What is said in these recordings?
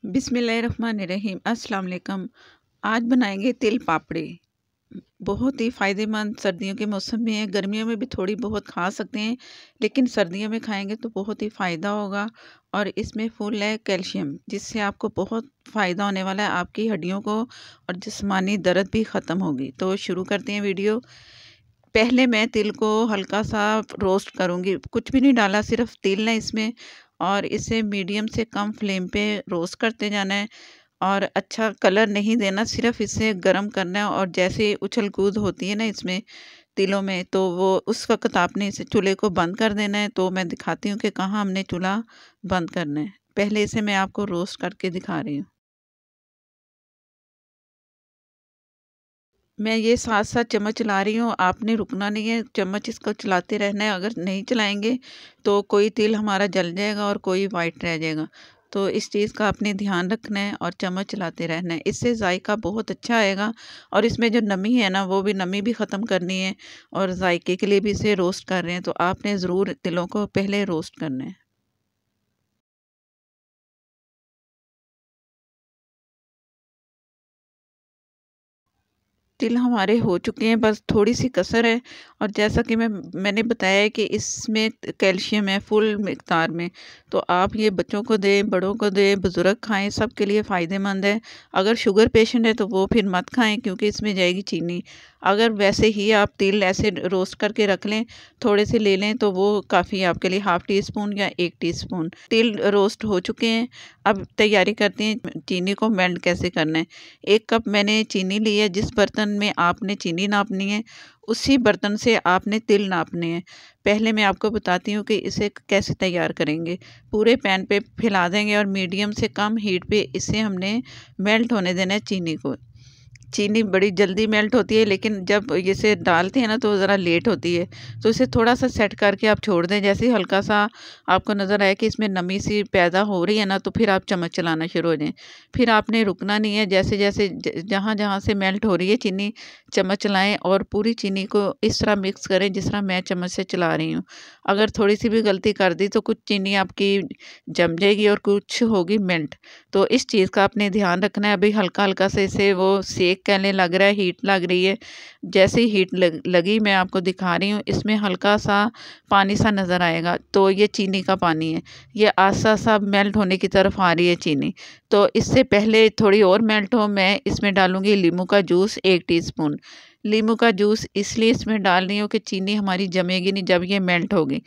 बिस्मिल्लाहिर्रहमानिर्रहीम। अस्सलाम वालेकुम। आज बनाएंगे तिल पापड़ी। बहुत ही फ़ायदेमंद सर्दियों के मौसम में है। गर्मियों में भी थोड़ी बहुत खा सकते हैं, लेकिन सर्दियों में खाएंगे तो बहुत ही फ़ायदा होगा। और इसमें फुल है कैल्शियम, जिससे आपको बहुत फ़ायदा होने वाला है, आपकी हड्डियों को और जिस्मानी दर्द भी ख़त्म होगी। तो शुरू करते हैं वीडियो। पहले मैं तिल को हल्का सा रोस्ट करूँगी। कुछ भी नहीं डाला, सिर्फ तिल है इसमें, और इसे मीडियम से कम फ्लेम पे रोस्ट करते जाना है। और अच्छा कलर नहीं देना, सिर्फ इसे गरम करना है। और जैसे उछल कूद होती है ना इसमें तिलों में, तो वो उस वक्त आपने इसे चूल्हे को बंद कर देना है। तो मैं दिखाती हूँ कि कहाँ हमने चूल्हा बंद करना है। पहले इसे मैं आपको रोस्ट करके दिखा रही हूँ। मैं ये साथ साथ चम्मच चला रही हूँ, आपने रुकना नहीं है, चम्मच इसको चलाते रहना है। अगर नहीं चलाएंगे तो कोई तिल हमारा जल जाएगा और कोई वाइट रह जाएगा। तो इस चीज़ का आपने ध्यान रखना है और चम्मच चलाते रहना है। इससे जायका बहुत अच्छा आएगा। और इसमें जो नमी है ना, वो भी नमी भी ख़त्म करनी है। और जायके के लिए भी इसे रोस्ट कर रहे हैं, तो आपने ज़रूर तिलों को पहले रोस्ट करना है। तिल हमारे हो चुके हैं, बस थोड़ी-सी कसर है। और जैसा कि मैंने बताया है कि इसमें कैल्शियम है फुल मिक़दार में। तो आप ये बच्चों को दें, बड़ों को दें, बुज़ुर्ग खाएँ, सबके लिए फ़ायदेमंद है। अगर शुगर पेशेंट है तो वो फिर मत खाएँ, क्योंकि इसमें जाएगी चीनी। अगर वैसे ही आप तिल ऐसे रोस्ट करके रख लें, थोड़े से ले लें, तो वो काफ़ी है आपके लिए, हाफ़ टी स्पून या 1 टीस्पून। तिल रोस्ट हो चुके हैं। अब तैयारी करते हैं चीनी को मेल्ट कैसे करना है। 1 कप मैंने चीनी ली है। जिस बर्तन में आपने चीनी नापनी है, उसी बर्तन से आपने तिल नापने हैं। पहले मैं आपको बताती हूँ कि इसे कैसे तैयार करेंगे। पूरे पैन पे फैला देंगे और मीडियम से कम हीट पे इसे हमने मेल्ट होने देना है चीनी को। चीनी बड़ी जल्दी मेल्ट होती है, लेकिन जब इसे डालते हैं ना तो ज़रा लेट होती है। तो इसे थोड़ा-सा सेट करके आप छोड़ दें। जैसे ही हल्का-सा आपको नज़र आए कि इसमें नमी सी पैदा हो रही है ना, तो फिर आप चम्मच चलाना शुरू हो जाएँ। फिर आपने रुकना नहीं है, जैसे-जैसे जहाँ-जहाँ से मेल्ट हो रही है चीनी, चम्मच चलाएँ और पूरी चीनी को इस तरह मिक्स करें जिस तरह मैं चम्मच से चला रही हूँ। अगर थोड़ी-सी भी गलती कर दी तो कुछ चीनी आपकी जम जाएगी और कुछ होगी मेल्ट। तो इस चीज़ का आपने ध्यान रखना है। अभी हल्का-हल्का से इसे वो सेक कहने लग रहा है, हीट लग रही है। जैसे ही हीट लगी, मैं आपको दिखा रही हूँ, इसमें हल्का-सा पानी सा नज़र आएगा, तो ये चीनी का पानी है। ये आसा-सा मेल्ट होने की तरफ आ रही है चीनी। तो इससे पहले थोड़ी और मेल्ट हो, मैं इसमें डालूँगी नींबू का जूस 1 टीस्पून। नींबू का जूस इसलिए इसमें डाल रही हूँ कि चीनी हमारी जमेगी नहीं जब ये मेल्ट होगी।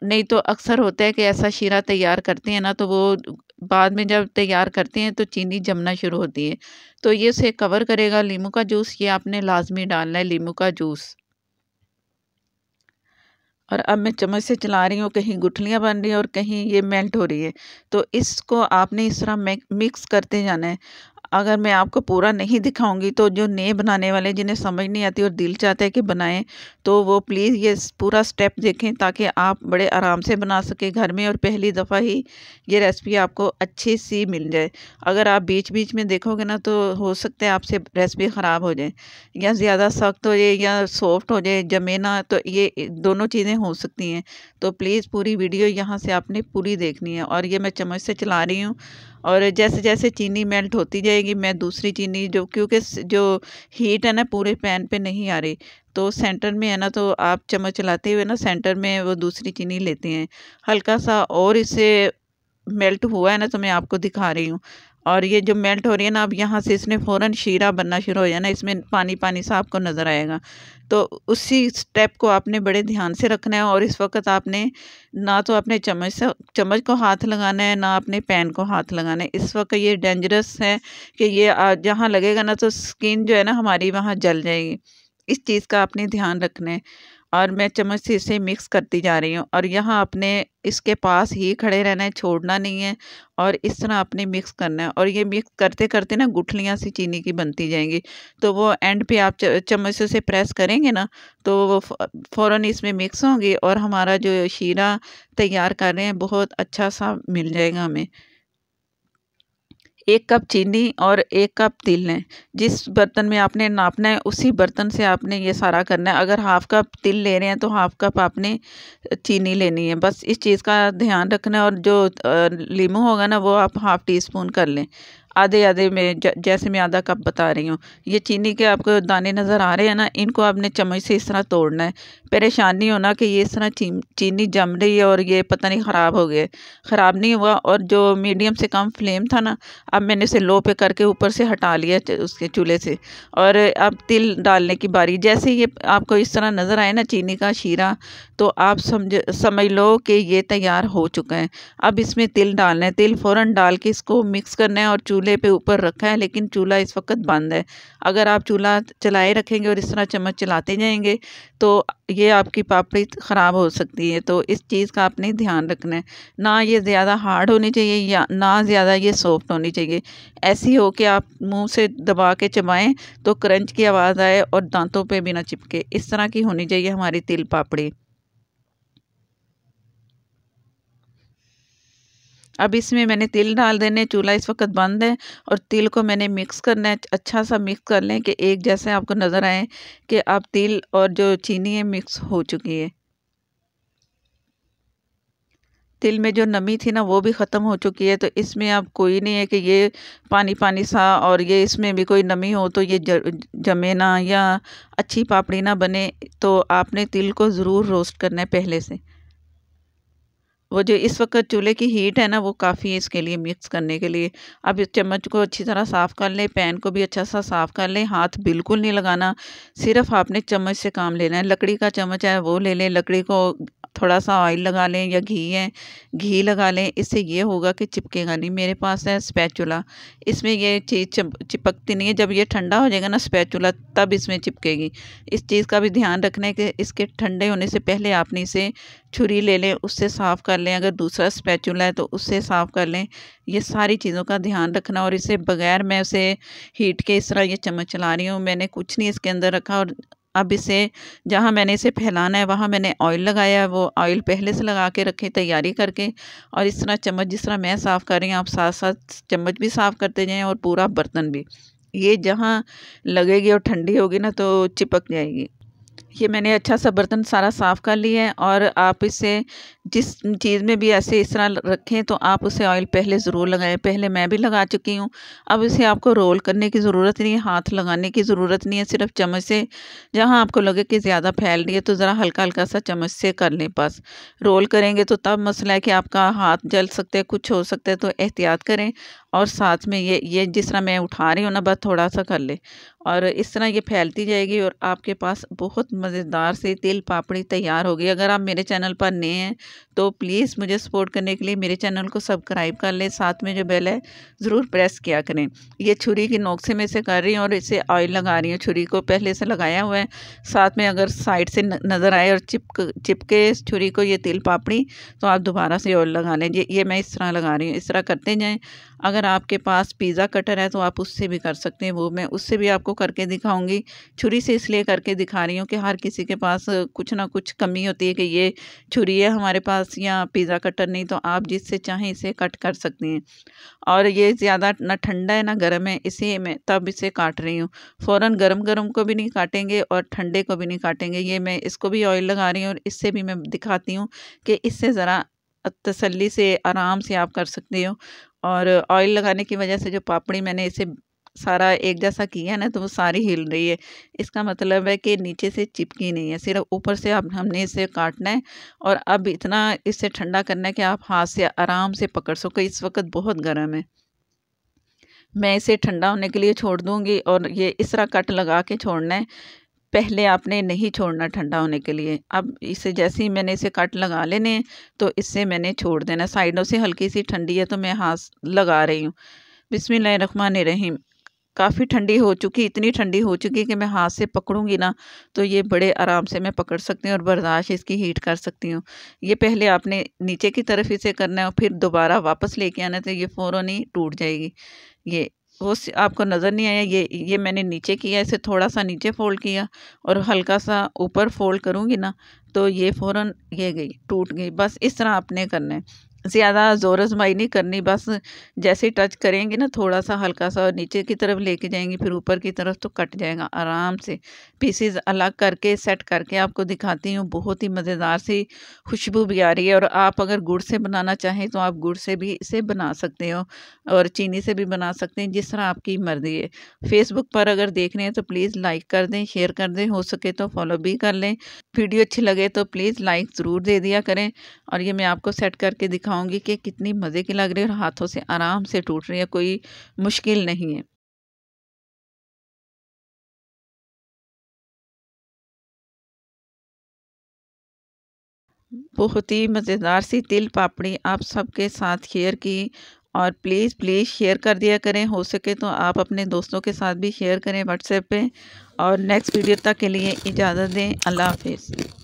नहीं तो अक्सर होता है कि ऐसा शीरा तैयार करते हैं ना, तो वो बाद में जब तैयार करते हैं तो चीनी जमना शुरू होती है। तो ये उसे कवर करेगा। नींबू का जूस ये आपने लाज़मी डालना है, नींबू का जूस। और अब मैं चम्मच से चला रही हूँ, कहीं गुठलियाँ बन रही हैं और कहीं ये मेल्ट हो रही है। तो इसको आपने इस तरह मिक्स करते जाना है। अगर मैं आपको पूरा नहीं दिखाऊँगी तो जो नए बनाने वाले जिन्हें समझ नहीं आती और दिल चाहता है कि बनाएँ, तो वो प्लीज़ ये पूरा स्टेप देखें, ताकि आप बड़े आराम से बना सकें घर में और पहली दफ़ा ही ये रेसिपी आपको अच्छी-सी मिल जाए। अगर आप बीच-बीच में देखोगे ना, तो हो सकता है आपसे रेसिपी ख़राब हो जाए, या ज़्यादा सख्त हो जाए या सॉफ्ट हो जाए, जमे ना, तो ये दोनों चीज़ें हो सकती हैं। तो प्लीज़ पूरी वीडियो यहाँ से आपने पूरी देखनी है। और ये मैं चम्मच से चला रही हूँ। और जैसे-जैसे चीनी मेल्ट होती जाएगी, मैं दूसरी चीनी जो, क्योंकि जो हीट है ना पूरे पैन पे नहीं आ रही, तो सेंटर में है ना, तो आप चम्मच चलाते हुए ना सेंटर में वो दूसरी चीनी लेते हैं। हल्का-सा और इसे मेल्ट हुआ है ना, तो मैं आपको दिखा रही हूँ। और ये जो मेल्ट हो रही है ना, अब यहाँ से इसने फ़ौरन शीरा बनना शुरू हो जाना, इसमें पानी-पानी सा आपको नज़र आएगा। तो उसी स्टेप को आपने बड़े ध्यान से रखना है। और इस वक़्त आपने ना तो अपने चम्मच को हाथ लगाना है, ना अपने पैन को हाथ लगाना है। इस वक़्त ये डेंजरस है कि ये जहाँ लगेगा ना, तो स्किन जो है ना हमारी, वहाँ जल जाएगी। इस चीज़ का आपने ध्यान रखना है। और मैं चम्मच से इसे मिक्स करती जा रही हूँ। और यहाँ आपने इसके पास ही खड़े रहना है, छोड़ना नहीं है। और इस तरह आपने मिक्स करना है। और ये मिक्स करते-करते ना गुठलियाँ सी चीनी की बनती जाएँगी। तो वो एंड पे आप चम्मच से उसे प्रेस करेंगे ना, तो वो फ़ौरन इसमें मिक्स होंगी और हमारा जो शीरा तैयार कर रहे हैं बहुत अच्छा-सा मिल जाएगा हमें। 1 कप चीनी और 1 कप तिल लें। जिस बर्तन में आपने नापना है उसी बर्तन से आपने ये सारा करना है। अगर हाफ़ कप तिल ले रहे हैं तो हाफ़ कप आपने चीनी लेनी है। बस इस चीज़ का ध्यान रखना है। और जो लीमू होगा ना वो आप हाफ़ टी स्पून कर लें। आधे-आधे में जैसे मैं आधा कप बता रही हूँ। ये चीनी के आपको दाने नज़र आ रहे हैं ना, इनको आपने चम्मच से इस तरह तोड़ना है। परेशान नहीं होना कि ये इस तरह चीनी जम रही है और ये पता नहीं ख़राब हो गया है। ख़राब नहीं हुआ। और जो मीडियम से कम फ्लेम था ना, अब मैंने इसे लो पे करके ऊपर से हटा लिया उसके चूल्हे से। और अब तिल डालने की बारी। जैसे ये आपको इस तरह नज़र आए ना चीनी का शीरा, तो आप समझ लो कि ये तैयार हो चुका है। अब इसमें तिल डालना है। तिल फ़ौरन डाल के इसको मिक्स करना है और चूल्हे पे ऊपर रखा है, लेकिन चूल्हा इस वक्त बंद है। अगर आप चूल्हा चलाए रखेंगे और इस तरह चम्मच चलाते जाएंगे तो ये आपकी पापड़ी ख़राब हो सकती है। तो इस चीज़ का आपने ध्यान रखना है। ना ये ज़्यादा हार्ड होनी चाहिए या ना ज़्यादा ये सॉफ्ट होनी चाहिए। ऐसी हो कि आप मुंह से दबा के चबाएं तो क्रंच की आवाज़ आए और दांतों पे भी ना चिपके। इस तरह की होनी चाहिए हमारी तिल पापड़ी। अब इसमें मैंने तिल डाल देने, चूल्हा इस वक़्त बंद है और तिल को मैंने मिक्स करना है, अच्छा-सा मिक्स कर लें कि एक जैसे आपको नज़र आए कि अब तिल और जो चीनी है मिक्स हो चुकी है। तिल में जो नमी थी ना वो भी ख़त्म हो चुकी है, तो इसमें अब कोई नहीं है कि ये पानी-पानी सा और ये इसमें भी कोई नमी हो तो ये जमे ना या अच्छी पापड़ी ना बने। तो आपने तिल को ज़रूर रोस्ट करना है पहले से। वो जो इस वक़्त चूल्हे की हीट है ना वो काफ़ी है इसके लिए मिक्स करने के लिए। अब इस चम्मच को अच्छी तरह साफ़ कर लें, पैन को भी अच्छा-सा साफ़ कर लें, हाथ बिल्कुल नहीं लगाना, सिर्फ़ आपने चम्मच से काम लेना है। लकड़ी का चम्मच है वो ले लें, लकड़ी को थोड़ा-सा ऑयल लगा लें या घी है, घी लगा लें, इससे ये होगा कि चिपकेगा नहीं। मेरे पास है स्पैचुला, इसमें ये चीज़ चिपकती नहीं है, जब ये ठंडा हो जाएगा ना स्पैचुला तब इसमें चिपकेगी। इस चीज़ का भी ध्यान रखना है कि इसके ठंडे होने से पहले आपने इसे छुरी ले लें, उससे साफ़ कर लें, अगर दूसरा स्पैचुला है तो उससे साफ़ कर लें। ये सारी चीज़ों का ध्यान रखना। और इसे बगैर मैं उसे हीट के इस तरह ये चम्मच चला रही हूँ, मैंने कुछ नहीं इसके अंदर रखा। और अब इसे जहाँ मैंने इसे फैलाना है वहाँ मैंने ऑयल लगाया है, वो ऑयल पहले से लगा के रखें तैयारी करके। और इस तरह चम्मच जिस तरह मैं साफ़ कर रही हूँ आप साथ-साथ चम्मच भी साफ़ करते जाएँ और पूरा बर्तन भी। ये जहाँ लगेगी और ठंडी होगी ना तो चिपक जाएगी। ये मैंने अच्छा-सा बर्तन सारा साफ़ कर लिया है। और आप इसे जिस चीज़ में भी ऐसे इस तरह रखें तो आप उसे ऑयल पहले ज़रूर लगाएँ। पहले मैं भी लगा चुकी हूँ। अब इसे आपको रोल करने की ज़रूरत नहीं है, हाथ लगाने की ज़रूरत नहीं है, सिर्फ़ चम्मच से जहाँ आपको लगे कि ज़्यादा फैल रही है तो ज़रा हल्का-हल्का सा चम्मच से कर लें बस। रोल करेंगे तो तब मसला है कि आपका हाथ जल सकता है, कुछ हो सकता है, तो एहतियात करें। और साथ में ये जिस तरह मैं उठा रही हूँ ना बस थोड़ा-सा कर लें। और इस तरह ये फैलती जाएगी और आपके पास बहुत मज़ेदार सी तिल पापड़ी तैयार होगी। अगर आप मेरे चैनल पर नए हैं तो प्लीज़ मुझे सपोर्ट करने के लिए मेरे चैनल को सब्सक्राइब कर लें, साथ में जो बेल है ज़रूर प्रेस किया करें। ये छुरी की नोक से मैं इसे कर रही हूँ और इसे ऑयल लगा रही हूँ, छुरी को पहले से लगाया हुआ है। साथ में अगर साइड से नज़र आए और चिपके इस छुरी को ये तिल पापड़ी, तो आप दोबारा से ऑयल लगा लें। ये मैं इस तरह लगा रही हूँ, इस तरह करते जाएँ। अगर आपके पास पिज़्ज़ा कटर है तो आप उससे भी कर सकते हैं, वो मैं उससे भी आपको करके दिखाऊँगी। छुरी से इसलिए करके दिखा रही हूँ कि हर किसी के पास कुछ ना कुछ कमी होती है कि ये छुरी है हमारे पास या पिज़्ज़ा कटर नहीं, तो आप जिससे चाहें इसे कट कर सकती हैं। और ये ज़्यादा ना ठंडा है ना गर्म है, इसे मैं तब इसे काट रही हूँ। फ़ौरन गरम-गरम को भी नहीं काटेंगे और ठंडे को भी नहीं काटेंगे। ये मैं इसको भी ऑयल लगा रही हूँ और इससे भी मैं दिखाती हूँ कि इससे ज़रा तसल्ली से आराम से आप कर सकते हो। और ऑयल लगाने की वजह से जो पापड़ी मैंने इसे सारा एक जैसा किया है ना तो वो सारी हिल रही है। इसका मतलब है कि नीचे से चिपकी नहीं है, सिर्फ़ ऊपर से अब हमने इसे काटना है। और अब इतना इसे ठंडा करना है कि आप हाथ से आराम से पकड़ सको। इस वक़्त बहुत गर्म है। मैं इसे ठंडा होने के लिए छोड़ दूँगी और ये इस तरह कट लगा के छोड़ना है। पहले आपने नहीं छोड़ना ठंडा होने के लिए। अब इसे जैसे ही मैंने इसे कट लगा लेने हैं, तो इससे मैंने छोड़ देना है। साइडों से हल्की-सी ठंडी है तो मैं हाथ लगा रही हूँ। बिस्मिल्लाहिर्रहमानिर्रहीम। काफ़ी ठंडी हो चुकी, इतनी ठंडी हो चुकी कि मैं हाथ से पकड़ूँगी ना, तो ये बड़े आराम से मैं पकड़ सकती हूँ और बर्दाश्त इसकी हीट कर सकती हूँ। ये पहले आपने नीचे की तरफ इसे करना है और फिर दोबारा वापस लेके आना है, तो ये फ़ौरन ही टूट जाएगी। ये वो आपको नज़र नहीं आया, ये मैंने नीचे किया, इसे थोड़ा-सा नीचे फ़ोल्ड किया और हल्का-सा ऊपर फ़ोल्ड करूँगी ना, तो ये फ़ौरन ये गई, टूट गई। बस इस तरह आपने करना है। ज़्यादा ज़ोर आज़माई नहीं करनी, बस जैसे ही टच करेंगे ना थोड़ा-सा हल्का-सा और नीचे की तरफ लेके जाएँगी फिर ऊपर की तरफ तो कट जाएगा आराम से। पीसेज़ अलग करके सेट करके आपको दिखाती हूँ, बहुत ही मज़ेदार सी खुशबू भी आ रही है। और आप अगर गुड़ से बनाना चाहें तो आप गुड़ से भी इसे बना सकते हो और चीनी से भी बना सकते हैं, जिस तरह आपकी मर्ज़ी है। फ़ेसबुक पर अगर देख रहे हैं तो प्लीज़ लाइक कर दें, शेयर कर दें, हो सके तो फ़ॉलो भी कर लें। वीडियो अच्छी लगे तो प्लीज़ लाइक ज़रूर दे दिया करें। और ये मैं आपको सेट करके दिखाऊंगी कि कितनी मज़े की लग रही है और हाथों से आराम से टूट रही है, कोई मुश्किल नहीं है। बहुत ही मज़ेदार सी तिल पापड़ी आप सबके साथ शेयर की और प्लीज़ प्लीज़ शेयर कर दिया करें, हो सके तो आप अपने दोस्तों के साथ भी शेयर करें व्हाट्सएप पे। और नेक्स्ट वीडियो तक के लिए इजाज़त दें। अल्लाह हाफिज़।